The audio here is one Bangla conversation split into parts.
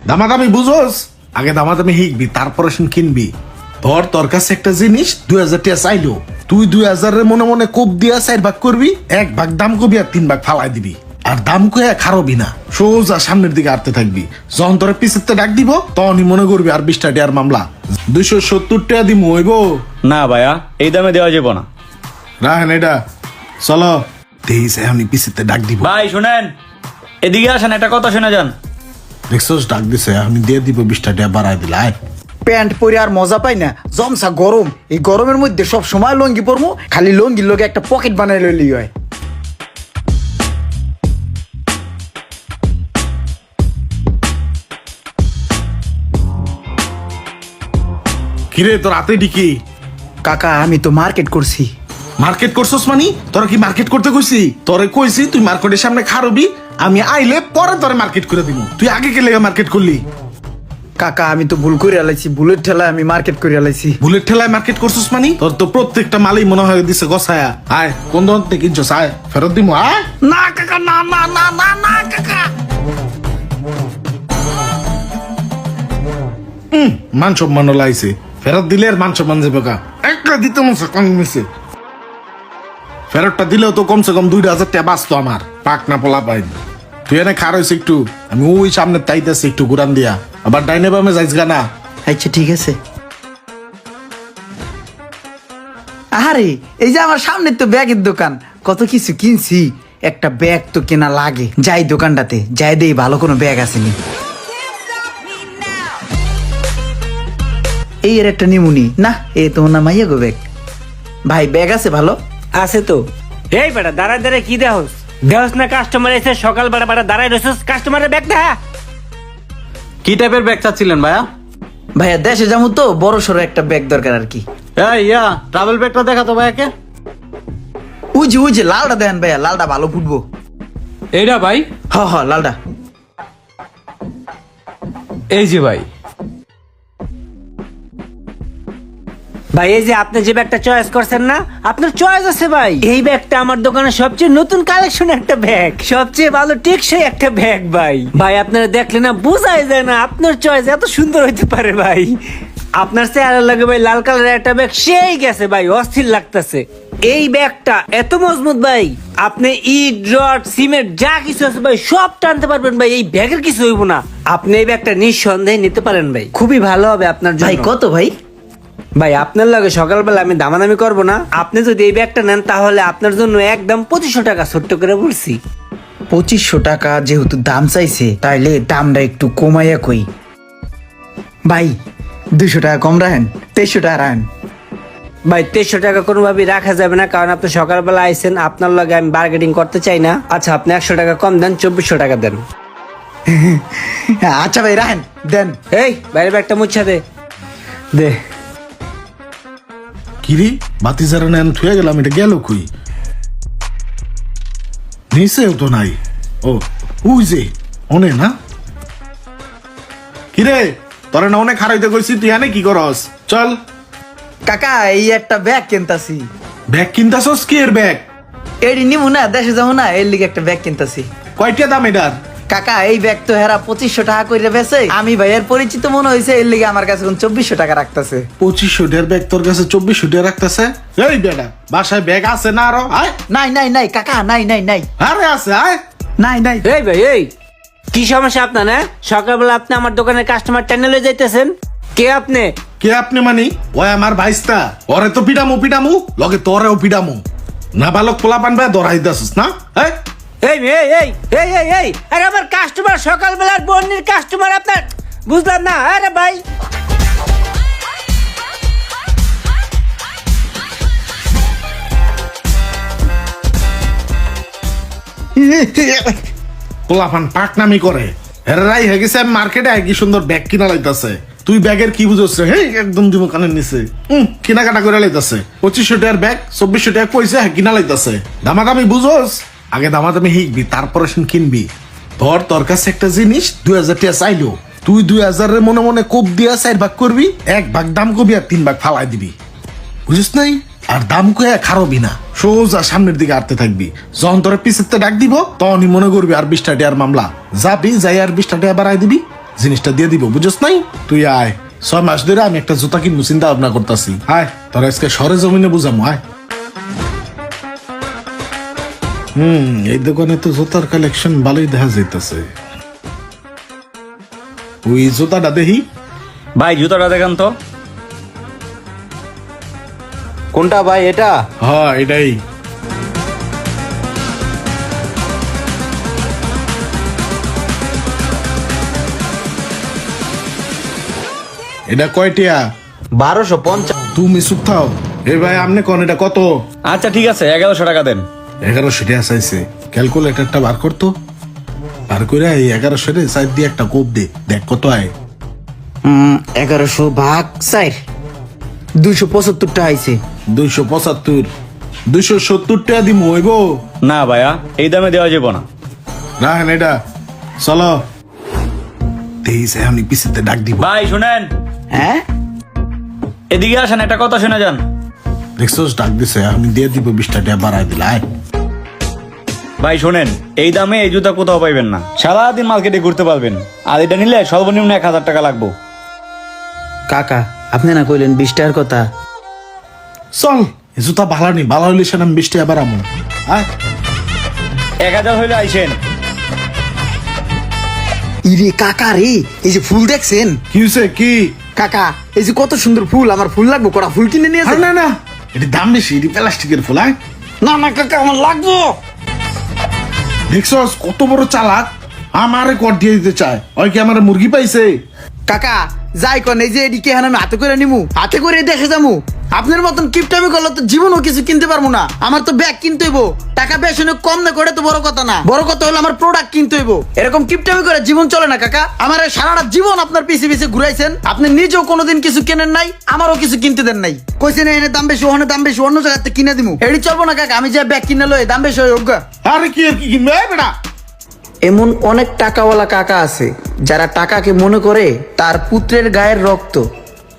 দামাদামি বুঝোস, আগে দামাদামি শিখবি তারপরে কিনবি। তোর কাছে একটা জিনিস 2000 টাকা চাইলো, তুই 2000 মনে মনে কোপ দিয়া 4 ভাগ করবি, 1 ভাগ দাম কবি আর 3 ভাগ ফালাই দিবি। আর দাম কয়ে খারবি না, সোজা সামনের দিকে আটতে থাকবি। যখন তোর পিছেতে ডাক দিব তখনই মনে করবি আর 20 টাকার মামলা। 270 টাকা দিমু হইব না ভাইয়া, এই দামে দেওয়া যাবে না। রাহেন এটা, চলো তেইশ এমনি পিছেতে ডাক দিব। ভাই শুনেন, এদিকে আসেন, একটা কথা শুনে যান। দেখছোস ডাক দিছে, আমি দিয়ে দিব 20 টাকা বাড়াই দিলাই। প্যান্ট পরে আর মজা পাই না, জমসা গরম। এই গরমের মধ্যে সব সময় লঙ্গি পরমু, খালি লঙ্গির লগে একটা পকেট বানাই লইলি হয়। কিরে তোর হাতে ডিকি? কাকা আমি তো মার্কেট করছি। মার্কেট করছস মানি? তোরা কি মার্কেট করতে কইছি? তোরে কইছি তুই মার্কেটের সামনে খারবি, আমি আইলে পরে তোরে মার্কেট করে দিব। তুই আগে কে লেগে মার্কেট করলি? কাকা আমি তো ভুল করে আলাইছি, বুলেট ঠেলায় আমি মার্কেট করে আলাইছি। বুলেট ঠেলায় মার্কেট করছস মানি? তোর তো প্রত্যেকটা মালই মনে হয় দিছে গছায়া। আয় কোন দোকান থেকে কিনছস, আয় ফেরত দিমু। আয় না কাকা, না না না না না কাকা। মান সম্মান লাইছে, ফেরত দিলে আর মান সম্মান যাবে কা? একটা দিতে মনে কম মিছে। ফেরতটা দিলেও তো কমসে কম 2000 টাকা বাঁচতো আমার। পাক না পোলা পাইনি। তুই এনে খার হয়েছে একটু, আমি ওই সামনে তাইতেছি একটু ঘুরান দিয়া, আবার ডাইনে বামে যাইস গানা। আচ্ছা ঠিক আছে। আরে এই যে আমার সামনে তো ব্যাগের দোকান, কত কিছু কিনছি, একটা ব্যাগ তো কেনা লাগে। যাই দোকানটাতে যাই দেই ভালো কোনো ব্যাগ আসেনি। এই এর একটা নিমুনি না, এ তো না মাইয়া গো ব্যাগ। ভাই ব্যাগ আছে ভালো? আছে তো। এই বেটা দাঁড়ায় দাঁড়ায় কি দেহস দেহস না? কাস্টমার এসে সকাল বেলা বেটা দাঁড়ায় রয়েছিস, কাস্টমারের ব্যাগ দেখা। কি টাইপের ব্যাগ চাচ্ছিলেন ভাইয়া? ভাইয়া দেশে যাবো তো, বড় সড়ো একটা ব্যাগ দরকার আর কি। এই ট্রাভেল ব্যাগটা দেখা তো ভাইয়াকে। উজি লালটা দেন ভাইয়া, লালটা ভালো ফুটবো। এইটা ভাই, হ লালটা। এই যে ভাই, ভাই এই যে আপনি যে ব্যাগটা চয়েস করছেন না, আপনার চয়েস আছে ভাই। এই ব্যাগটা আমার দোকানে সবচেয়ে নতুন কালেকশন একটা ব্যাগ, সবচেয়ে ভালো টেকসই একটা ব্যাগ ভাই। ভাই আপনারা দেখলে না বোঝাই যায় না আপনার চয়েস এত সুন্দর হইতে পারে ভাই। আপনার চেহারা লাগে ভাই লাল কালারের একটা ব্যাগ সেই গেছে ভাই, অস্থির লাগতেছে। এই ব্যাগটা এত মজবুত ভাই, আপনি ইট রড সিমেন্ট যা কিছু আছে ভাই সব টানতে পারবেন ভাই, এই ব্যাগের কিছু হইব না। আপনি এই ব্যাগটা নিঃসন্দেহে নিতে পারেন ভাই, খুবই ভালো হবে আপনার জন্য। ভাই কত ভাই? ভাই আপনার লাগে সকালবেলা আমি দামাদামি করবো না, আপনি যদি এই ব্যাগটা নেন তাহলে আপনার জন্য একদম 2500 টাকা ছোট্ট করে বলছি। 2500 টাকা যেহেতু দাম চাইছে, তাইলে দামটা একটু কমাইয়া কই। ভাই 200 টাকা কম রাখেন, 2300 টাকা রাখেন। ভাই 2300 টাকা কোনোভাবেই রাখা যাবে না, কারণ আপনি সকালবেলা আইছেন, আপনার লাগে আমি বার্গেটিং করতে চাই না। আচ্ছা আপনি 100 টাকা কম দেন, 2400 টাকা দেন। আচ্ছা ভাই রাখেন, দেন। এই বাইরে ব্যাগটা মুছা দে দে। কিরে বাতি যারা নেন থুয়ে গেলাম, এটা গেল কই? নিচেও তো নাই। ও ওই যে অনে না। কিরে তোরে না অনেক হারাইতে কইছি, তুই এনে কি করস? চল। কাকা এই একটা ব্যাগ কিনতাছি। ব্যাগ কিনতাছস? কি এর ব্যাগ? এডি নিমু না, দেশে যাবো না, এর লিগে একটা ব্যাগ কিনতাছি। কয়টা দাম এটার? কাকা এই ব্যাগ তো হেরা 2500 টাকা করে বেচে, আমি ভাইয়ের পরিচিত মনে হয়েছে, এর লিগে আমার কাছে 2400 টাকা রাখতেছে। 2500 টাকার ব্যাগ তোর কাছে 2400 টাকা রাখতেছে? এই বেটা বাসায় ব্যাগ আছে না আরো? আয় নাই কাকা, নাই আরে আছে, আয়। নাই। এই ভাই এই কি সমস্যা আপনার? না সকালবেলা আপনি আমার দোকানের কাস্টমার টেনে যাইতেছেন, কে আপনি? কে আপনি মানি? ওই আমার ভাইস্তা, ওরে তো পিডামু লগে তোরেও পিডামু। না বালক পোলা পানবে দরাই দাসস না? এই এই এই এই এই এই আরে আমার কাস্টমার সকালবেলার বন্যের কাস্টমার আপনার, বুঝলাম না। আরে ভাই পোলাপান পাকনামি করে, হেরাই হয়ে গেছে মার্কেটে কি সুন্দর ব্যাগ কিনা লাইতাছে। তুই ব্যাগের কি বুঝছ রে? হে একদম দিমু কানের নিচে। কেনাকাটা করে লাইতাছে 2500 টাকার ব্যাগ 2400 টাকা কইছে, হ্যাঁ কিনা লাইতাছে। দামাদামি বুঝোস, আগে দামাদামি শিখবি তারপরে কিনবি। তোর কাছে একটা জিনিস 2000 টাকা চাইলো, তুই 2000 মনে মনে কোপ দিয়া 4 ভাগ করবি, 1 ভাগ দাম কবি আর 3 ভাগ ফালাই দিবি, বুঝিস নাই? আর দাম কয়ে খারবি না, সোজা সামনের দিকে আটতে থাকবি। যখন তোর পিছেতে ডাক দিব তখনই মনে করবি আর 20 টাকার মামলা। যাবি যাই আর 20 টাকা বাড়াই দিবি, জিনিসটা দিয়ে দিব, বুঝছ নাই? তুই আয়, 6 মাস ধরে আমি একটা জুতা কিনবো চিন্তা ভাবনা করতেছি। আয় তোর আজকে সরে জমিনে বুঝামো, আয়। এই দোকানে তো জুতার কালেকশন ভালোই দেখা যাইতেছে। ওই জুতাটা দেখি। ভাই জুতাটা দেখান তো। কোনটা ভাই এটা? হ্যাঁ এটাই। এটা কয়টিয়া? 1250। তুমি চুপ থাও। এ ভাই আপনি কোন এটা কত? আচ্ছা ঠিক আছে, 1100 টাকা দেন। 1100 টাকা চাইছে। ক্যালকুলেটরটা বার করতো, বার করে এই 1100 রে সাইড দিয়ে একটা কোপ দে, দেখ কত আয়। 1100 ভাগ 4, 275 টাকা আইছে। 275, 270 টাকা দিমু হইব? না ভাইয়া, এই দামে দেওয়া যাবে না। রাখেন এটা, চলো। তেইশে আমি পিছিতে ডাক দিব। ভাই শুনেন, হ্যাঁ এদিকে আসেন, একটা কথা শুনে যান। দেখছোস ডাক দিছে, আমি দিয়ে দিব 20 টাকা বাড়াই দিলে, আয়। ভাই শোনেন, এই দামে এই জুতা কোথাও পাইবেন না। সারাদিন মার্কেটে ঘুরতে পারবেন, আর এটা নিলে সর্বনিম্ন 1000 টাকা লাগবে। কাকা আপনি না কইলেন 20 টাকার কথা? চল, এই জুতা ভালো নি, ভালো হইলে সেটা আমি 20 টাকা বাড়াবো, আয়। 1000 হইলে আইসেন। ইরে কাকা রে, এই যে ফুল দেখছেন? কি হয়েছে কি? কাকা এই যে কত সুন্দর ফুল, আমার ফুল লাগবে, কটা ফুল কিনে নিয়ে আরে আসেন। না না, এটা দাম বেশি, এটা প্লাস্টিকের ফুল, আয়। না না কাকা আমার লাগবে। দেখছস কত বড় চালাক, আমারে কর দিয়ে দিতে চায়। ওই কি আমার মুরগি পাইছে? কাকা যাই কোন, এই যে এদিকে আমি হাতে করে নিমু, হাতে করে দেখে যামু। আপনার মতন কিপটামি করলে তো জীবনও কিছু কিনতে পারবো না। আমার তো ব্যাগ কিনতে হইব, টাকা বেশি কম না করে তো বড় কথা না। বড় কথা হলো আমার প্রোডাক্ট কিনতে হইব। এরকম কিপটামি করে জীবন চলে না কাকা। আমার এই সারাটা জীবন আপনার পিছে পিছে ঘুরাইছেন, আপনি নিজেও কোনোদিন কিছু কেনেন নাই, আমারও কিছু কিনতে দেন নাই। কইছেন এনে দাম বেশি, ওখানে দাম বেশি, অন্য জায়গাতে কিনে দিমু। এটি চলবো না কাকা, আমি যে ব্যাগ কিনে লই দাম বেশি হয় হোক। আরে কি আর কি কিনবে বেটা? এমন অনেক টাকাওয়ালা কাকা আছে যারা টাকাকে মনে করে তার পুত্রের গায়ের রক্ত।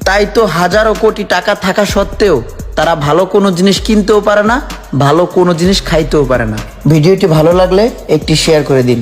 তাই তো হাজারো কোটি টাকা থাকা সত্ত্বেও তারা ভালো কোনো জিনিস কিনতেও পারে না, ভালো কোনো জিনিস খাইতেও পারে না। ভিডিওটি ভালো লাগলে একটি শেয়ার করে দিন।